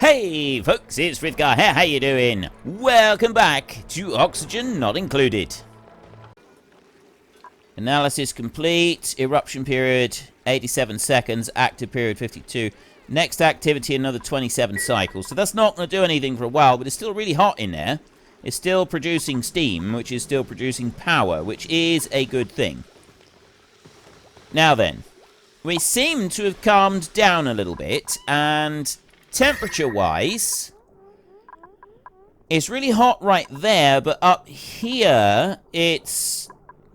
Hey folks, it's Frithgar here, how you doing? Welcome back to Oxygen Not Included. Analysis complete, eruption period 87 seconds, active period 52. Next activity another 27 cycles, so that's not going to do anything for a while, but it's still really hot in there. It's still producing steam, which is still producing power, which is a good thing. Now then, we seem to have calmed down a little bit, and temperature-wise, it's really hot right there, but up here, it's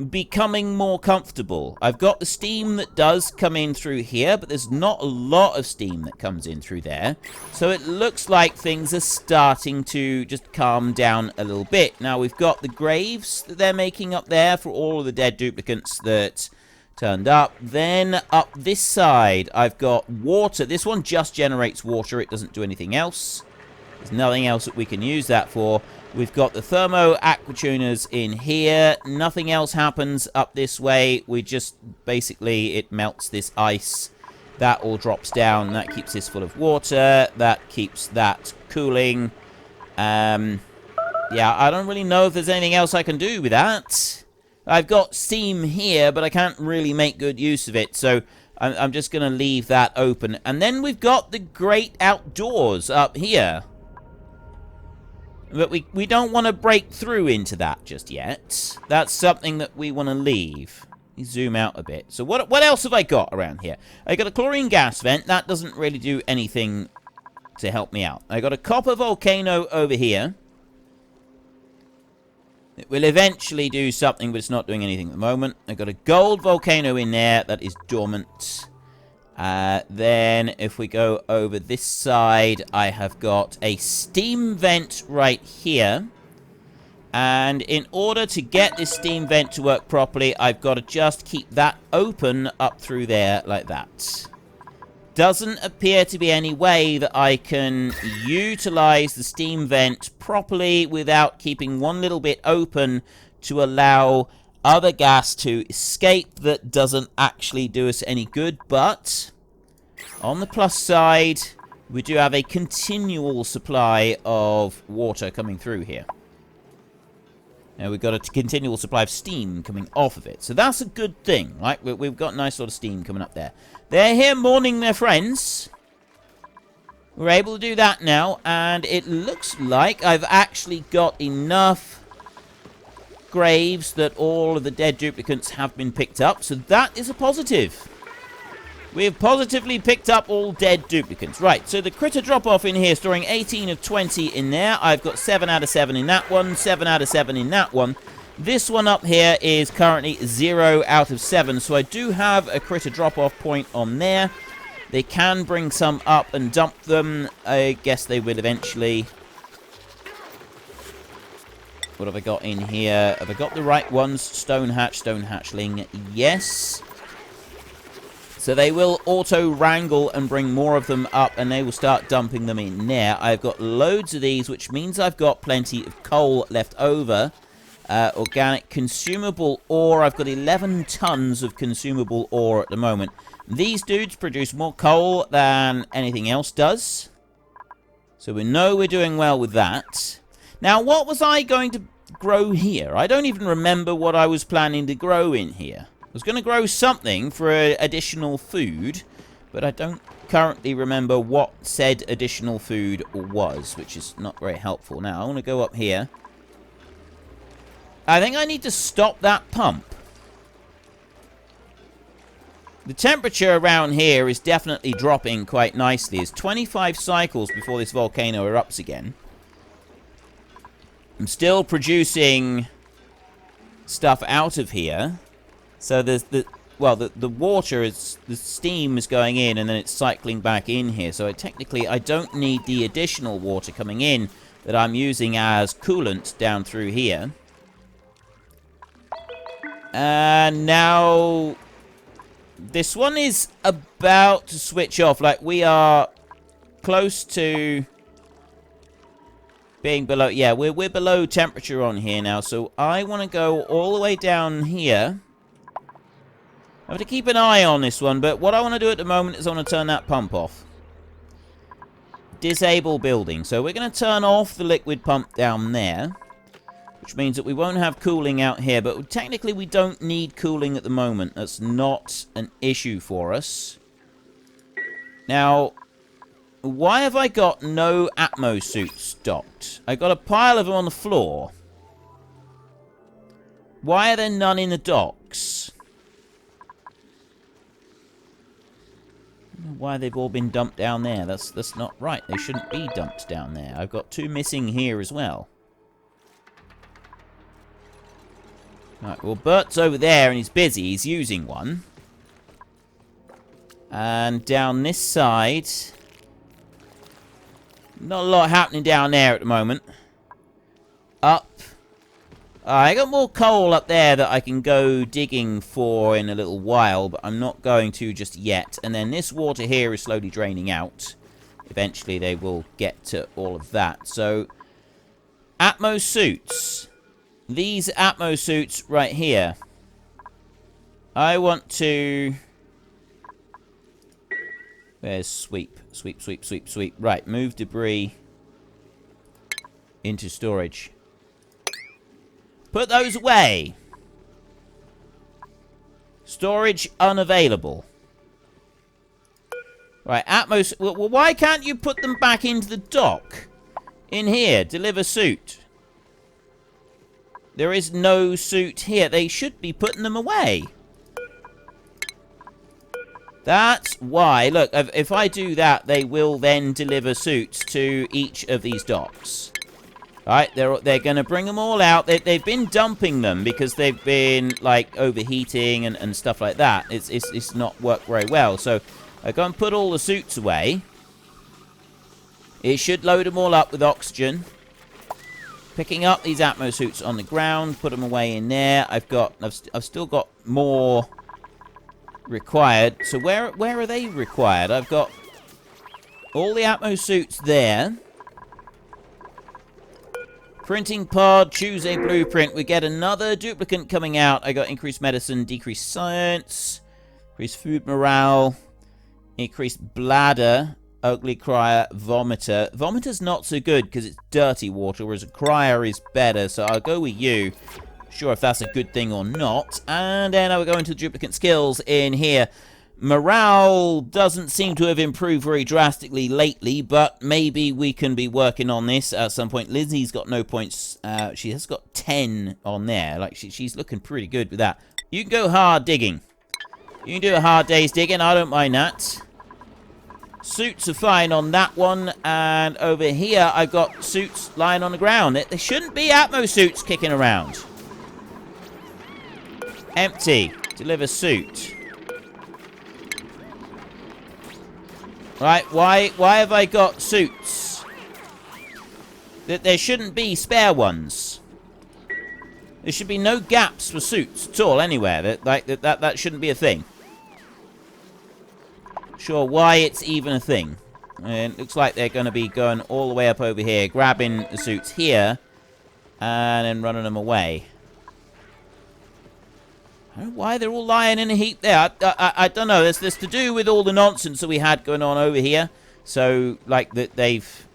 becoming more comfortable. I've got the steam that does come in through here, but there's not a lot of steam that comes in through there. So it looks like things are starting to just calm down a little bit. Now, we've got the graves that they're making up there for all of the dead duplicants that turned up. Then up this side, I've got water. This one just generates water. It doesn't do anything else. There's nothing else that we can use that for. We've got the thermo aquatuners in here. Nothing else happens up this way. We just, basically, it melts this ice. That all drops down. That keeps this full of water. That keeps that cooling. Yeah, I don't really know if there's anything else I can do with that. I've got steam here, but I can't really make good use of it, so I'm just going to leave that open. And then we've got the great outdoors up here. But we don't want to break through into that just yet. That's something that we want to leave. Let me zoom out a bit. So what else have I got around here? I got a chlorine gas vent. That doesn't really do anything to help me out. I got a copper volcano over here. It will eventually do something, but it's not doing anything at the moment. I've got a gold volcano in there that is dormant. Then, if we go over this side, I have got a steam vent right here. And in order to get this steam vent to work properly, I've got to just keep that open up through there like that. Doesn't appear to be any way that I can utilize the steam vent properly without keeping one little bit open to allow other gas to escape. That doesn't actually do us any good, but on the plus side, we do have a continual supply of water coming through here. Now we've got a continual supply of steam coming off of it. So that's a good thing, right? We've got nice sort of steam coming up there. They're here mourning their friends. We're able to do that now. And it looks like I've actually got enough graves that all of the dead duplicants have been picked up. So that is a positive. We have positively picked up all dead duplicants. Right, so the critter drop-off in here, storing 18 of 20 in there. I've got 7 out of 7 in that one, 7 out of 7 in that one. This one up here is currently 0 out of 7, so I do have a critter drop-off point on there. They can bring some up and dump them. I guess they will eventually. What have I got in here? Have I got the right ones? Stone hatch, stone hatchling, yes. So they will auto-wrangle and bring more of them up, and they will start dumping them in there. I've got loads of these, which means I've got plenty of coal left over. Organic consumable ore. I've got 11 tons of consumable ore at the moment. These dudes produce more coal than anything else does. So we know we're doing well with that. Now, what was I going to grow here? I don't even remember what I was planning to grow in here. I was going to grow something for additional food, but I don't currently remember what said additional food was, which is not very helpful. Now, I want to go up here. I think I need to stop that pump. The temperature around here is definitely dropping quite nicely. It's 25 cycles before this volcano erupts again. I'm still producing stuff out of here. So there's the water is, the steam is going in and then it's cycling back in here. So technically I don't need the additional water coming in that I'm using as coolant down through here. And now this one is about to switch off. Like, we are close to being below. Yeah, we're below temperature on here now. So I want to go all the way down here. I have to keep an eye on this one, but what I want to do at the moment is I want to turn that pump off. disable building. So we're going to turn off the liquid pump down there, which means that we won't have cooling out here. But technically, we don't need cooling at the moment. That's not an issue for us. Now, why have I got no Atmo suits docked? I got a pile of them on the floor. Why are there none in the docks? I don't know why they've all been dumped down there. That's not right. They shouldn't be dumped down there. I've got 2 missing here as well. Right, well, Bert's over there and he's busy. He's using one. And down this side, not a lot happening down there at the moment. Up. I got more coal up there that I can go digging for in a little while, but I'm not going to just yet. And then this water here is slowly draining out. Eventually they will get to all of that. So, Atmo suits. These Atmo suits right here. I want to... Where's sweep? Sweep, sweep, sweep, sweep. Right, move debris into storage. Put those away. Storage unavailable. Right, Atmos... Well, why can't you put them back into the dock? In here, deliver suit. There is no suit here. They should be putting them away. That's why. Look, if I do that, they will then deliver suits to each of these docks. Right, they're going to bring them all out. They've been dumping them because they've been, like, overheating and stuff like that. It's not worked very well. So, I go and put all the suits away. It should load them all up with oxygen. Picking up these Atmo suits on the ground, put them away in there. I've still got more required. So where are they required? I've got all the Atmo suits there. Printing pod, choose a blueprint. We get another duplicate coming out. I got increased medicine, decreased science, increased food morale, increased bladder, ugly crier, vomiter. Vomiter's not so good because it's dirty water, whereas a crier is better. So I'll go with you. Sure if that's a good thing or not. And then I will go into the duplicate skills in here. Morale doesn't seem to have improved very drastically lately, but maybe we can be working on this at some point. Lizzie's got no points. She has got 10 on there. Like she's looking pretty good with that. You can go hard digging. You can do a hard day's digging. I don't mind that. Suits are fine on that one. And over here, I've got suits lying on the ground. There shouldn't be Atmo suits kicking around. Empty. Deliver suit. Right, why have I got suits? There shouldn't be spare ones. There should be no gaps for suits at all anywhere. That shouldn't be a thing. Sure, why it's even a thing. And it looks like they're going to be going all the way up over here, grabbing the suits here, and then running them away. I don't know why they're all lying in a heap there. I don't know. There's to do with all the nonsense that we had going on over here. So, like, that they've...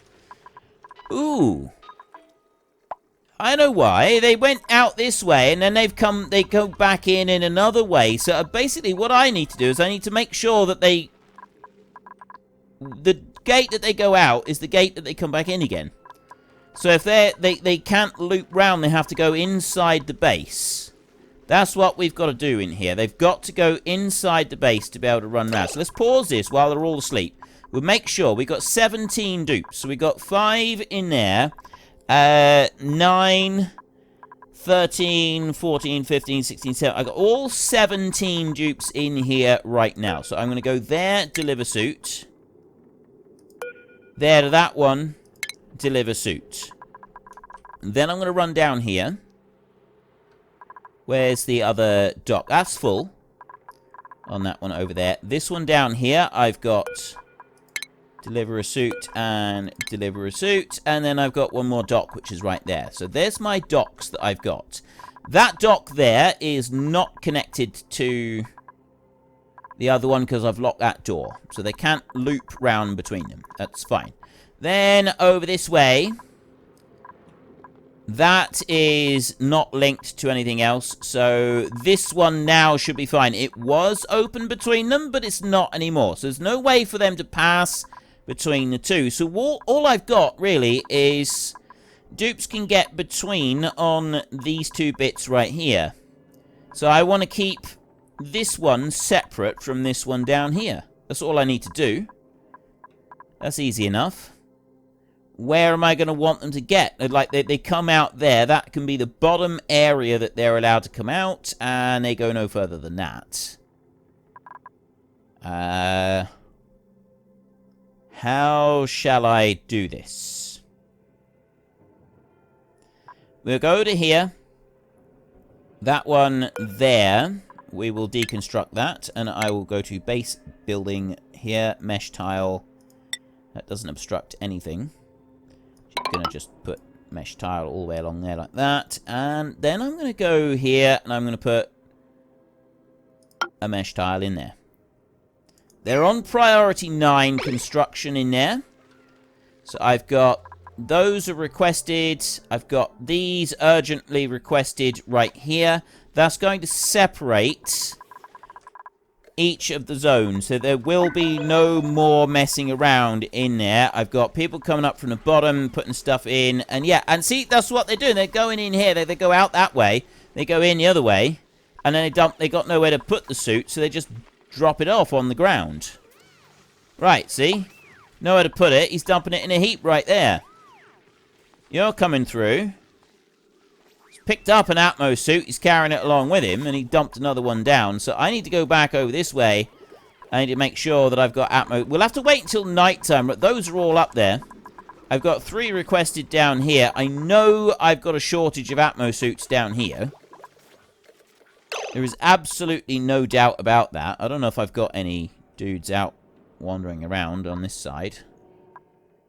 Ooh. I know why. They went out this way, and then they go back in another way. So, basically, what I need to do is I need to make sure that they... The gate that they go out is the gate that they come back in again. So, if they can't loop round, they have to go inside the base. That's what we've got to do in here. They've got to go inside the base to be able to run around. So let's pause this while they're all asleep. We'll make sure we've got 17 dupes. So we've got 5 in there. 9, 13, 14, 15, 16, 17. I've got all 17 dupes in here right now. So I'm going to go there, deliver suit. There to that one, deliver suit. And then I'm going to run down here. Where's the other dock? That's full. On that one over there. This one down here, I've got deliver a suit and deliver a suit. And then I've got one more dock, which is right there. So there's my docks that I've got. That dock there is not connected to the other one because I've locked that door. So they can't loop round between them. That's fine. Then over this way, that is not linked to anything else. So this one now should be fine. It was open between them, but it's not anymore. So there's no way for them to pass between the two. So all I've got really is dupes can get between on these two bits right here. So I want to keep this one separate from this one down here. That's all I need to do. That's easy enough. Where am I going to want them to get? Like, they come out there. That can be the bottom area that they're allowed to come out, and they go no further than that. How shall I do this? We'll go to here. That one there. We will deconstruct that, and I will go to base building here, mesh tile. That doesn't obstruct anything. Going to just put mesh tile all the way along there like that, and then I'm going to go here and I'm going to put a mesh tile in there. They're on priority 9 construction in there, so I've got those are requested. I've got these urgently requested right here. That's going to separate each of the zones, so there will be no more messing around in there. I've got people coming up from the bottom, putting stuff in, and yeah, and see, that's what they're doing. They're going in here, they go out that way, they go in the other way, and then they got nowhere to put the suit, so they just drop it off on the ground. Right, see? Nowhere to put it, he's dumping it in a heap right there. You're coming through. Picked up an Atmo suit, he's carrying it along with him, and he dumped another one down. So I need to go back over this way. I need to make sure that I've got Atmo. We'll have to wait until nighttime, but those are all up there. I've got 3 requested down here. I know I've got a shortage of Atmo suits down here. There is absolutely no doubt about that. I don't know if I've got any dudes out wandering around on this side.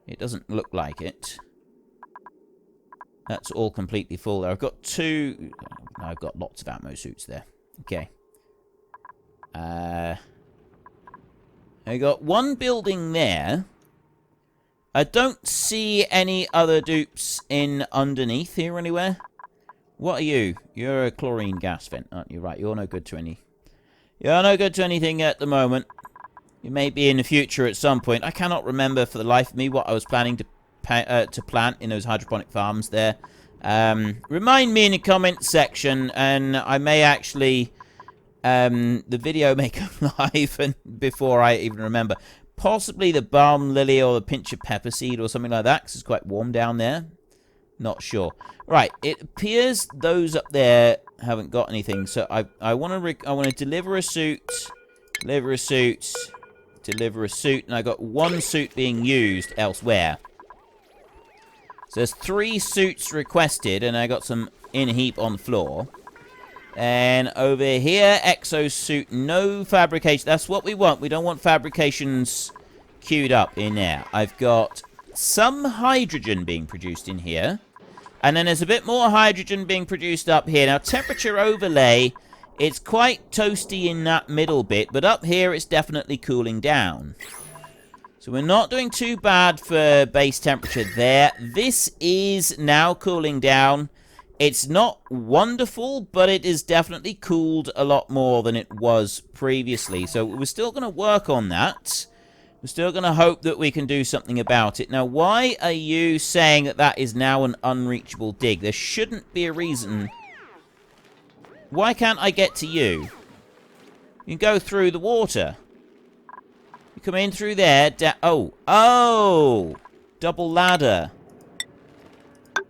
It doesn't look like it. That's all completely full there. I've got 2... I've got lots of Atmo suits there. Okay. I got 1 building there. I don't see any other dupes in underneath here anywhere. What are you? You're a chlorine gas vent, aren't you? Right, you're no good to any... You're no good to anything at the moment. You may be in the future at some point. I cannot remember for the life of me what I was planning to plant in those hydroponic farms there. Remind me in the comments section, and I may actually the video may go live and before I even remember. Possibly the balm lily or the pinch of pepper seed or something like that, because it's quite warm down there. Not sure. Right, it appears those up there haven't got anything, so I want to deliver a suit, deliver a suit, deliver a suit, and I got 1 suit being used elsewhere. So there's 3 suits requested, and I got some in a heap on the floor. And over here, exosuit, no fabrication. That's what we want. We don't want fabrications queued up in there. I've got some hydrogen being produced in here. And then there's a bit more hydrogen being produced up here. Now, temperature overlay, it's quite toasty in that middle bit, but up here it's definitely cooling down. So we're not doing too bad for base temperature there. This is now cooling down. It's not wonderful, but it is definitely cooled a lot more than it was previously. So we're still going to work on that. We're still going to hope that we can do something about it. Now, why are you saying that that is now an unreachable dig? There shouldn't be a reason. Why can't I get to you? You can go through the water. You come in through there. Oh! Double ladder.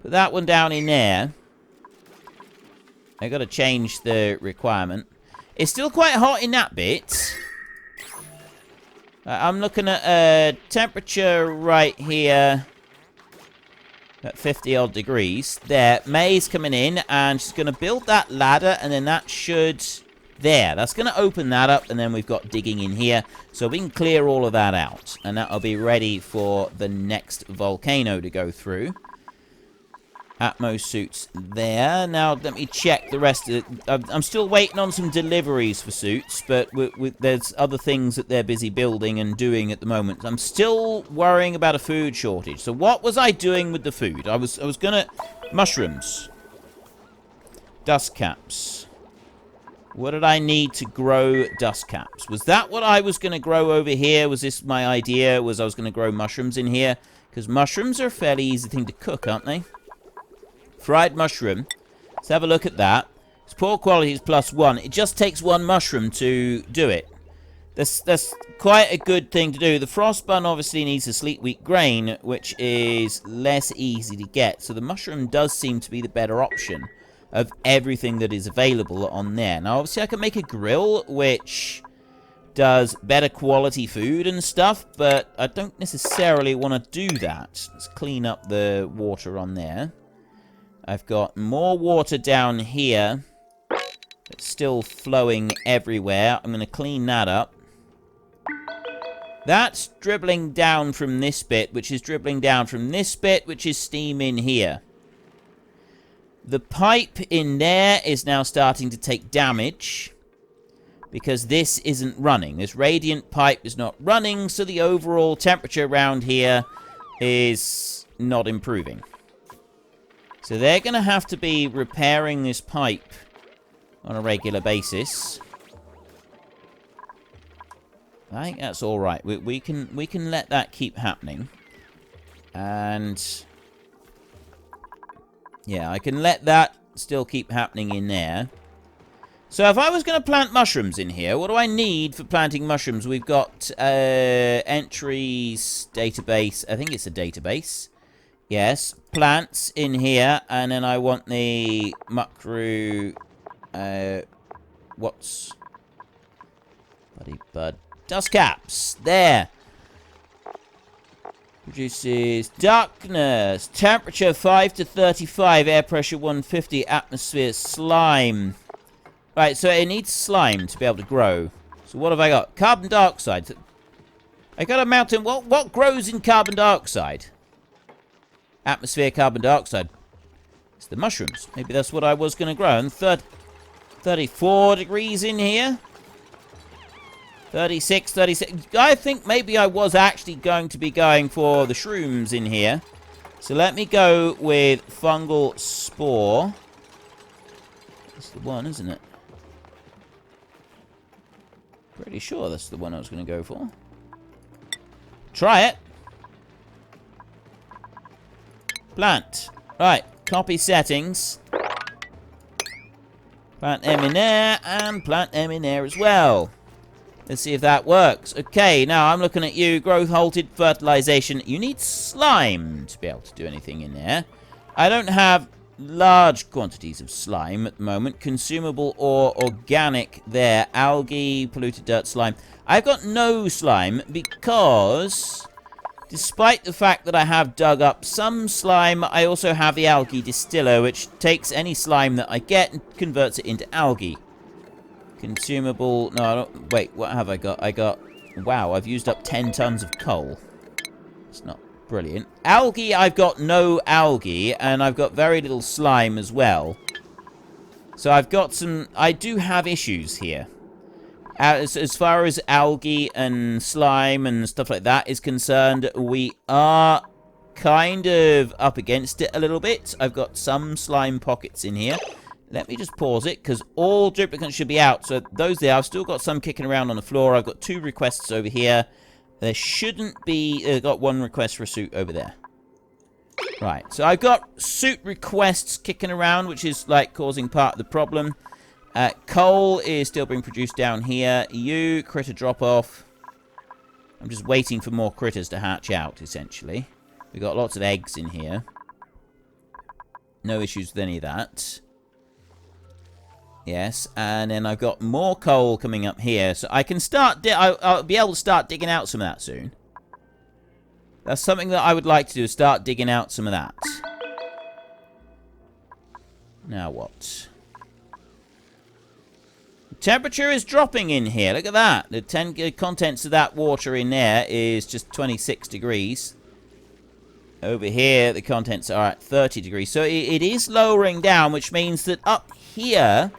Put that one down in there. I got to change the requirement. It's still quite hot in that bit. I'm looking at a temperature right here at 50-odd degrees. There, May's coming in, and she's going to build that ladder, and then that should... There, that's going to open that up, and then we've got digging in here. So we can clear all of that out, and that'll be ready for the next volcano to go through. Atmos suits there. Now, let me check the rest of it. I'm still waiting on some deliveries for suits, but there's other things that they're busy building and doing at the moment. I'm still worrying about a food shortage. So what was I doing with the food? I was gonna... Mushrooms. Dust caps. What did I need to grow dust caps? Was that what I was going to grow over here? Was this my idea? Was I was going to grow mushrooms in here? Because mushrooms are a fairly easy thing to cook, aren't they? Fried mushroom. Let's have a look at that. It's poor quality, it's +1. It just takes one mushroom to do it. That's quite a good thing to do. The frost bun obviously needs a sleet wheat grain, which is less easy to get. So the mushroom does seem to be the better option of everything that is available on there. Now, obviously, I can make a grill, which does better quality food and stuff, but I don't necessarily want to do that. Let's clean up the water on there. I've got more water down here. It's still flowing everywhere. I'm going to clean that up. That's dribbling down from this bit, which is dribbling down from this bit, which is steam in here. The pipe in there is now starting to take damage because this isn't running. This radiant pipe is not running, so the overall temperature around here is not improving. So they're going to have to be repairing this pipe on a regular basis. I think that's all right. We can let that keep happening. And yeah, I can let that still keep happening in there. So if I was going to plant mushrooms in here, what do I need for planting mushrooms? We've got entries, database. I think it's a database. Yes, plants in here, and then I want the muckroot, what's, buddy bud, dust caps, there. Produces darkness, temperature 5 to 35, air pressure 150, atmosphere, slime. Right, so it needs slime to be able to grow. So what have I got? Carbon dioxide. I got a mountain, what grows in carbon dioxide? Atmosphere carbon dioxide. It's the mushrooms. Maybe that's what I was going to grow. And 34 degrees in here. 36, 36. I think maybe I was actually going to be going for the shrooms in here. So let me go with fungal spore. That's the one, isn't it? Pretty sure that's the one I was going to go for. Try it. Plant. Right, copy settings. Plant them in there, and plant them in there as well. Let's see if that works. Okay, now I'm looking at you. Growth halted, fertilization. You need slime to be able to do anything in there. I don't have large quantities of slime at the moment. Consumable or organic there. Algae, polluted dirt, slime. I've got no slime because, despite the fact that I have dug up some slime, I also have the algae distiller, which takes any slime that I get and converts it into algae. Consumable... No, I don't... Wait, what have I got? I got... Wow, I've used up 10 tons of coal. It's not brilliant. Algae, I've got no algae, and I've got very little slime as well. So I've got some... I do have issues here. As far as algae and slime and stuff like that is concerned, we are kind of up against it a little bit. I've got some slime pockets in here. Let me just pause it, because all duplicates should be out. So those there, I've still got some kicking around on the floor. I've got 2 requests over here. There shouldn't be... I've got 1 request for a suit over there. Right, so I've got suit requests kicking around, which is, like, causing part of the problem. Coal is still being produced down here. You, critter drop off. I'm just waiting for more critters to hatch out, essentially. We've got lots of eggs in here. No issues with any of that. Yes, and then I've got more coal coming up here, so I can start... I'll be able to start digging out some of that soon. That's something that I would like to do, is start digging out some of that. Now what? The temperature is dropping in here, look at that. The contents of that water in there is just 26 degrees. Over here, the contents are at 30 degrees. So it is lowering down, which means that up here,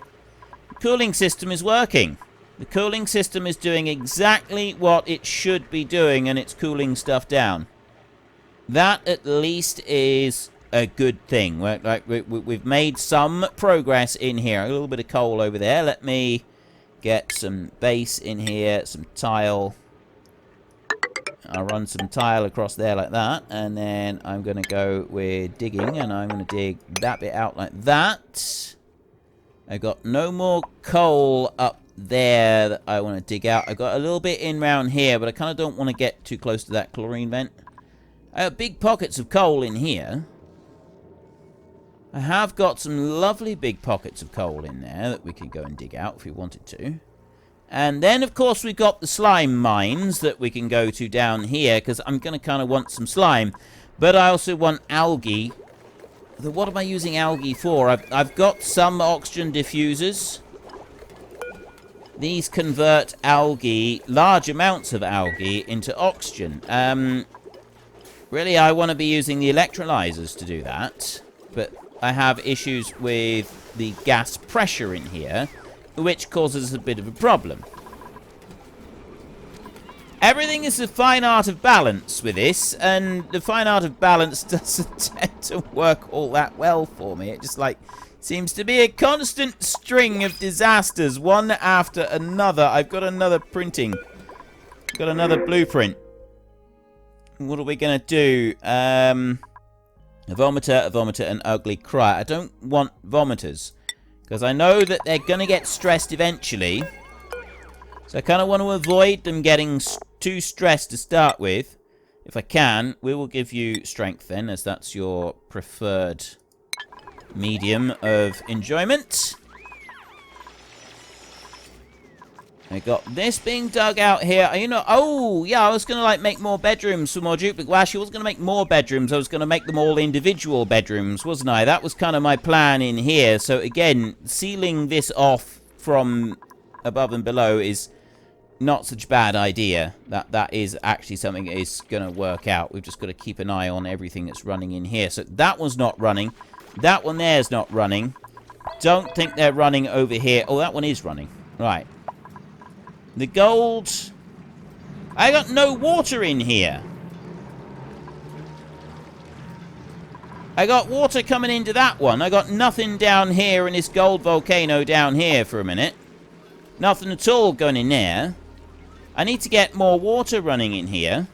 the cooling system is working. The cooling system is doing exactly what it should be doing, and it's cooling stuff down. That, at least, is a good thing. We've made some progress in here. A little bit of coal over there. Let me get some base in here, some tile. I'll run some tile across there like that, and then I'm going to go with digging, and I'm going to dig that bit out like that. I've got no more coal up there that I want to dig out. I've got a little bit in round here, but I kind of don't want to get too close to that chlorine vent. I have big pockets of coal in here. I have got some lovely big pockets of coal in there that we could go and dig out if we wanted to. And then, of course, we've got the slime mines that we can go to down here, because I'm going to kind of want some slime. But I also want algae. What am I using algae for? I've got some oxygen diffusers. These convert algae, large amounts of algae, into oxygen. Really, I want to be using the electrolyzers to do that. But I have issues with the gas pressure in here, which causes a bit of a problem. Everything is a fine art of balance with this, and the fine art of balance doesn't tend to work all that well for me. It just, seems to be a constant string of disasters, one after another. I've got another printing. Got another blueprint. What are we going to do? A vomiter, an ugly cry. I don't want vomiters, because I know that they're going to get stressed eventually. So I kind of want to avoid them getting too stressed to start with. If I can, we will give you strength then, as that's your preferred medium of enjoyment. I got this being dug out here. Oh, yeah, I was going to, make more bedrooms for more duplicate. Well, actually, I wasn't going to make more bedrooms. I was going to make them all individual bedrooms, wasn't I? That was kind of my plan in here. So, again, sealing this off from above and below is not such a bad idea. That is actually something that is going to work out. We've just got to keep an eye on everything that's running in here. So, that one's not running. That one there's not running. Don't think they're running over here. Oh, that one is running. Right. The gold... I got no water in here. I got water coming into that one. I got nothing down here in this gold volcano down here for a minute. Nothing at all going in there. I need to get more water running in here.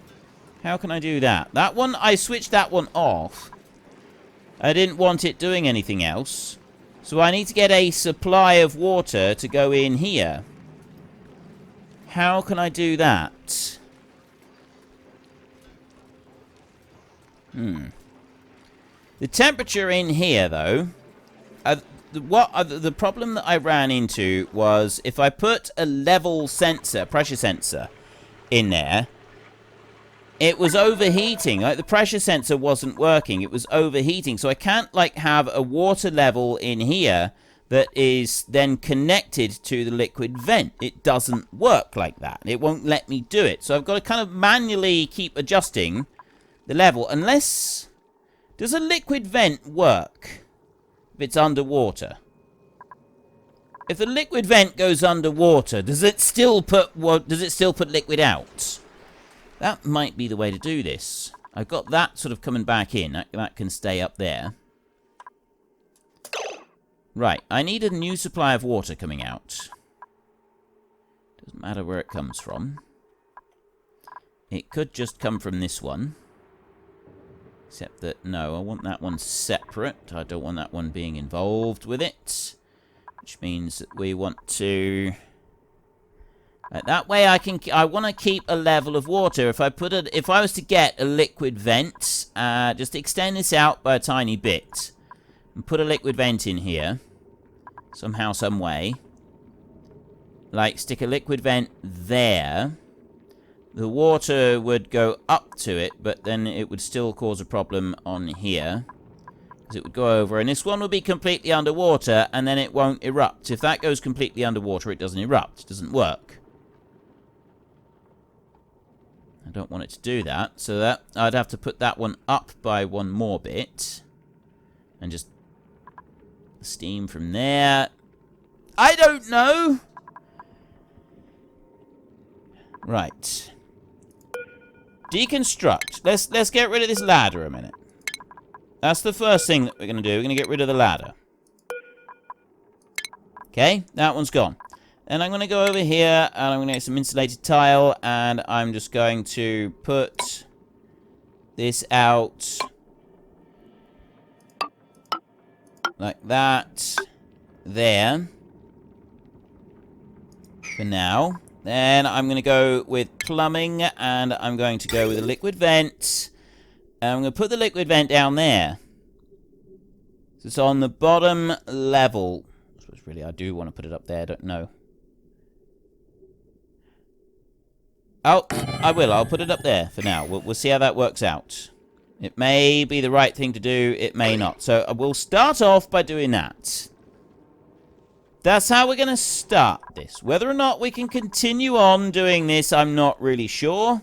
How can I do that? That one, I switched that one off. I didn't want it doing anything else. So I need to get a supply of water to go in here. How can I do that? The temperature in here, though... the problem that I ran into was if I put a level sensor, pressure sensor, in there, it was overheating. The pressure sensor wasn't working. It was overheating. So I can't, have a water level in here that is then connected to the liquid vent. It doesn't work like that. It won't let me do it. So I've got to kind of manually keep adjusting the level. Unless... Does a liquid vent work if it's underwater? If the liquid vent goes underwater, does it still put liquid out? That might be the way to do this. I've got that sort of coming back in. That can stay up there. Right, I need a new supply of water coming out. Doesn't matter where it comes from. It could just come from this one. Except that, no, I want that one separate. I don't want that one being involved with it. Which means that we want to... that way I want to keep a level of water. If I was to get a liquid vent, just extend this out by a tiny bit. And put a liquid vent in here. Somehow, some way. Stick a liquid vent there. The water would go up to it, but then it would still cause a problem on here. Because it would go over, and this one will be completely underwater, and then it won't erupt. If that goes completely underwater, it doesn't erupt. It doesn't work. I don't want it to do that. So that I'd have to put that one up by one more bit. And just steam from there. I don't know. Right. Deconstruct. Let's get rid of this ladder a minute. That's the first thing that we're going to do. We're going to get rid of the ladder. Okay, that one's gone. And I'm going to go over here, and I'm going to get some insulated tile, and I'm just going to put this out like that there for now. Then I'm going to go with plumbing, and I'm going to go with a liquid vent. And I'm going to put the liquid vent down there. So it's on the bottom level. I suppose really I do want to put it up there, I don't know. Oh, I will. I'll put it up there for now. We'll see how that works out. It may be the right thing to do. It may not. So we'll start off by doing that. That's how we're going to start this. Whether or not we can continue on doing this, I'm not really sure.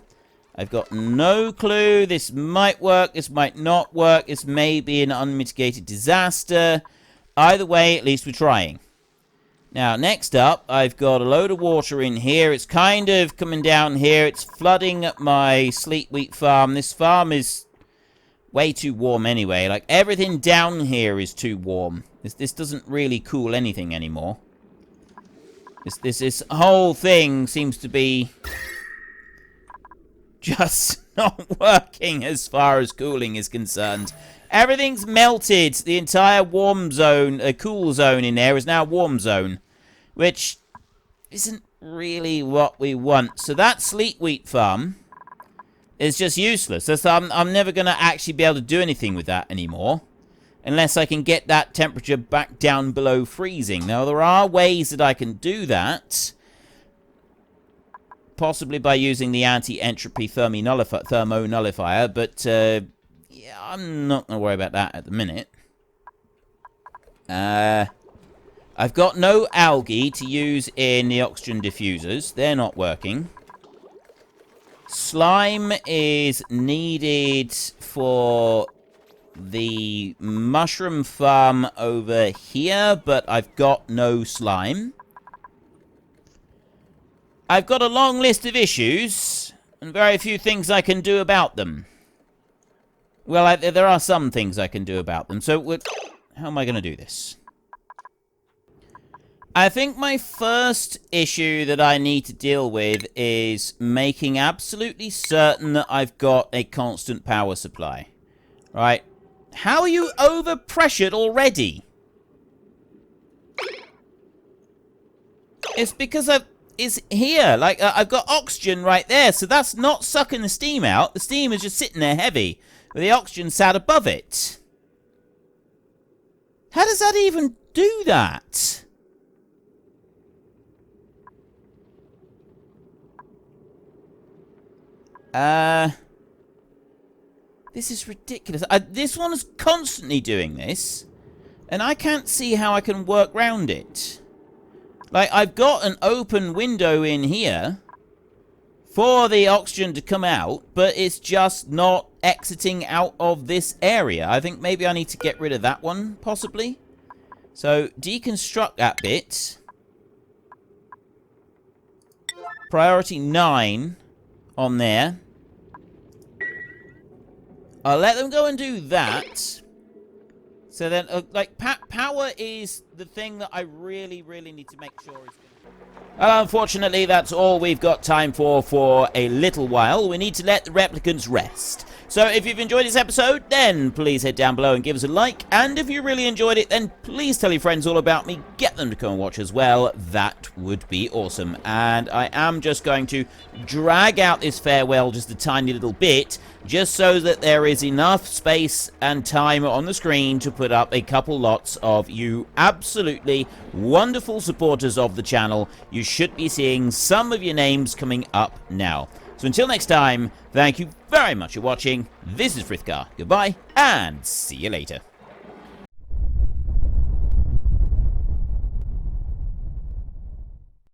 I've got no clue. This might work. This might not work. This may be an unmitigated disaster. Either way, at least we're trying. Now, next up, I've got a load of water in here. It's kind of coming down here. It's flooding my sleet wheat farm. This farm is way too warm anyway. Like, everything down here is too warm. This doesn't really cool anything anymore. This whole thing seems to be just not working as far as cooling is concerned. Everything's melted. The entire warm zone, cool zone in there is now warm zone, which isn't really what we want. So that sleet wheat farm is just useless. So I'm never going to actually be able to do anything with that anymore, unless I can get that temperature back down below freezing. Now, there are ways that I can do that, possibly by using the anti-entropy thermo nullifier, but yeah, I'm not going to worry about that at the minute. I've got no algae to use in the oxygen diffusers. They're not working. Slime is needed for the mushroom farm over here, but I've got no slime. I've got a long list of issues, and very few things I can do about them. Well, there are some things I can do about them, so how am I going to do this? I think my first issue that I need to deal with is making absolutely certain that I've got a constant power supply. Right? How are you overpressured already? It's because it's here. Like, I've got oxygen right there, so that's not sucking the steam out. The steam is just sitting there heavy, with the oxygen sat above it. How does that even do that? This is ridiculous. This one is constantly doing this, and I can't see how I can work around it. Like, I've got an open window in here for the oxygen to come out, but it's just not exiting out of this area. I think maybe I need to get rid of that one, possibly. So, deconstruct that bit. Priority 9 on there. I'll let them go and do that. So then, like, power is the thing that I really, really need to make sure is... Well, unfortunately, that's all we've got time for a little while. We need to let the replicants rest. So if you've enjoyed this episode, then please head down below and give us a like. And if you really enjoyed it, then please tell your friends all about me. Get them to come and watch as well. That would be awesome. And I am just going to drag out this farewell just a tiny little bit, just so that there is enough space and time on the screen to put up a couple lots of you absolutely wonderful supporters of the channel. You should be seeing some of your names coming up now. So until next time, thank you very much for watching. This is Frithgar. Goodbye, and see you later.